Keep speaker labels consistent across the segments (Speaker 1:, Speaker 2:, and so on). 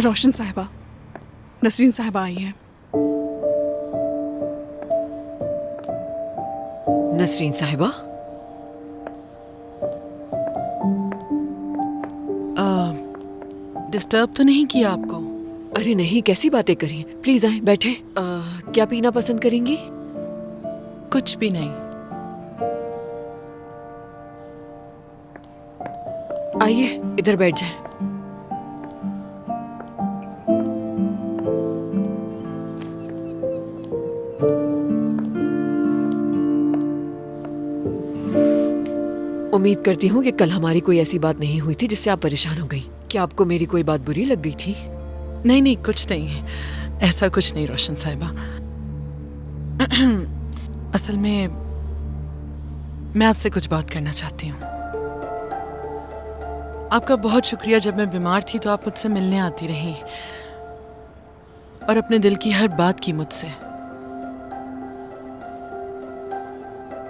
Speaker 1: रोशन साहिबा, नसरीन साहिबा आई है।
Speaker 2: नसरीन साहिबा,
Speaker 1: डिस्टर्ब तो नहीं किया आपको?
Speaker 2: अरे नहीं, कैसी बातें करी। प्लीज आए, बैठे। क्या पीना पसंद करेंगी?
Speaker 1: कुछ भी नहीं।
Speaker 2: आइए, इधर बैठ जाए। उम्मीद करती हूँ कि कल हमारी कोई ऐसी बात नहीं हुई थी जिससे आप परेशान हो गई। क्या आपको मेरी कोई बात बुरी लग गई थी?
Speaker 1: नहीं नहीं, कुछ नहीं, ऐसा कुछ नहीं रोशन साहिबा। असल में मैं आपसे कुछ बात करना चाहती हूँ। आपका बहुत शुक्रिया, जब मैं बीमार थी तो आप मुझसे मिलने आती रही और अपने दिल की हर बात की मुझसे।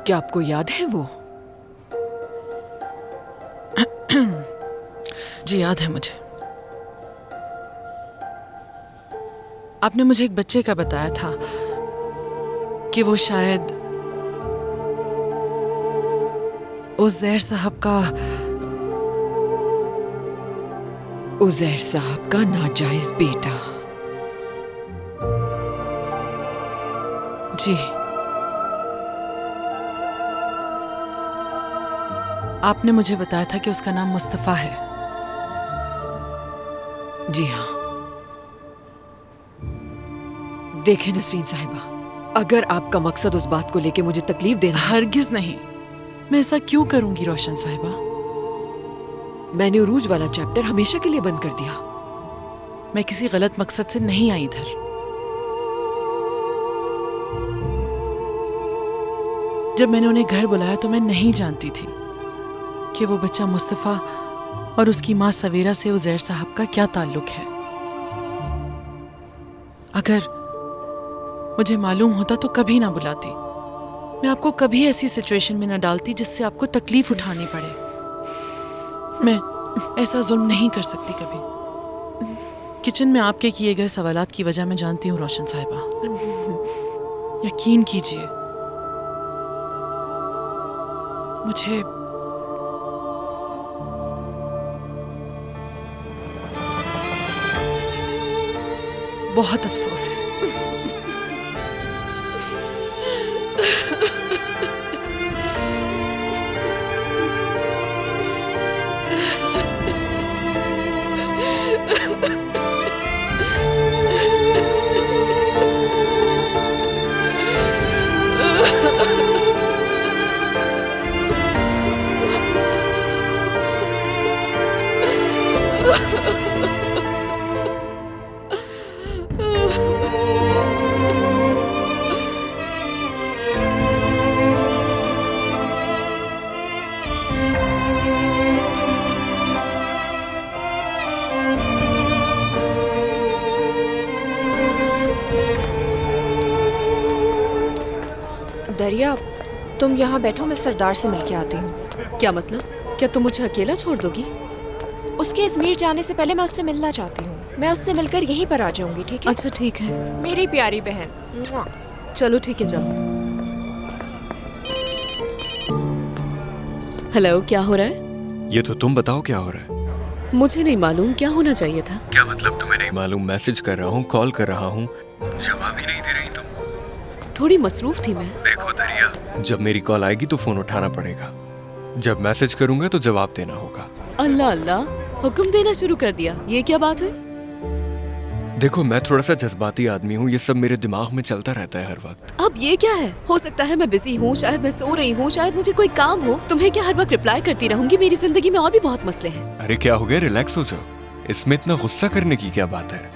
Speaker 2: क्या आपको याद है वो?
Speaker 1: जी याद है मुझे। आपने मुझे एक बच्चे का बताया था कि वो शायद उज़ैर साहब का
Speaker 2: नाजायज बेटा।
Speaker 1: जी, आपने मुझे बताया था कि उसका नाम मुस्तफा है।
Speaker 2: जी हाँ। देखें नसरीन साहिबा, अगर आपका मकसद उस बात को लेके मुझे तकलीफ देना है।
Speaker 1: हरगिज नहीं, मैं ऐसा क्यों करूंगी रोशन साहिबा?
Speaker 2: मैंने उरूज वाला चैप्टर हमेशा के लिए बंद कर दिया।
Speaker 1: मैं किसी गलत मकसद से नहीं आई इधर। जब मैंने उन्हें घर बुलाया तो मैं नहीं जानती थी कि वो बच्चा मुस्तफा और उसकी माँ सवेरा से उज़ैर साहब का क्या ताल्लुक है। अगर मुझे मालूम होता तो कभी ना बुलाती। मैं आपको कभी ऐसी सिचुएशन में ना डालती जिससे आपको तकलीफ उठानी पड़े। मैं ऐसा जुल्म नहीं कर सकती कभी। किचन में आपके किए गए सवालात की वजह मैं जानती हूँ रोशन साहिबा। यकीन कीजिए, मुझे बहुत अफसोस है।
Speaker 3: दरिया, तुम यहाँ बैठो, मैं सरदार से मिलके आती हूँ।
Speaker 4: क्या मतलब? क्या तुम मुझे अकेला छोड़ दोगी?
Speaker 3: उसके अजमेर जाने से पहले मैं उससे मिलना चाहती हूँ। मैं उससे मिलकर यहीं पर आ जाऊंगी, ठीक है?
Speaker 4: अच्छा ठीक है।
Speaker 3: मेरी प्यारी बहन।
Speaker 4: चलो ठीक है, जाओ। हेलो, क्या हो रहा है?
Speaker 5: ये तो तुम बताओ क्या हो रहा है।
Speaker 4: मुझे नहीं मालूम, क्या होना चाहिए था?
Speaker 5: क्या मतलब तुम्हें नहीं मालूम? मैसेज कर रहा हूँ, कॉल कर रहा हूँ, जवाब ही नहीं दे रही तुम।
Speaker 4: थोड़ी मसरूफ थी मैं।
Speaker 5: देखो दरिया, जब मेरी कॉल आएगी तो फोन उठाना पड़ेगा, जब मैसेज करूंगा तो जवाब देना होगा।
Speaker 4: अल्लाह अल्लाह, हुक्म देना शुरू कर दिया। ये क्या बात हुई?
Speaker 5: देखो, मैं थोड़ा सा जज्बाती आदमी हूँ, ये सब मेरे दिमाग में चलता रहता है हर वक्त।
Speaker 4: अब ये क्या है? हो सकता है मैं बिजी हूँ, शायद मैं सो रही हूँ, शायद मुझे कोई काम हो। तुम्हें क्या हर वक्त रिप्लाई करती रहूंगी? मेरी जिंदगी में और भी बहुत मसले हैं।
Speaker 5: अरे क्या हो गया, रिलैक्स हो जाओ। इसमें इतना गुस्सा करने की क्या बात है,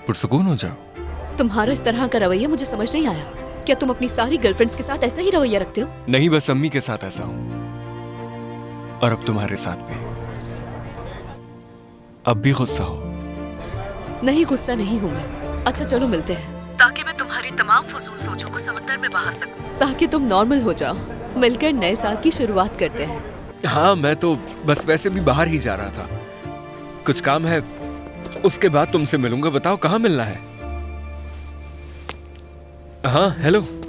Speaker 5: पुरसुकून हो जाओ।
Speaker 4: तुम्हारा इस तरह का रवैया मुझे समझ नहीं आया। क्या तुम अपनी सारी गर्लफ्रेंड्स के साथ ऐसा ही रवैया रखते हो?
Speaker 5: नहीं, बस अम्मी के साथ ऐसा हूँ, और अब तुम्हारे साथ भी। अब भी गुस्सा हो?
Speaker 4: नहीं, गुस्सा नहीं हूँ मैं। अच्छा चलो मिलते हैं, ताकि मैं तुम्हारी तमाम फजूल सोचों को समंदर में बहा सकूं, ताकि तुम नॉर्मल हो जाओ। मिलकर नए साल की शुरुआत करते हैं।
Speaker 5: हाँ, मैं तो बस वैसे भी बाहर ही जा रहा था, कुछ काम है, उसके बाद तुमसे मिलूंगा। बताओ कहाँ मिलना है? हाँ हेलो।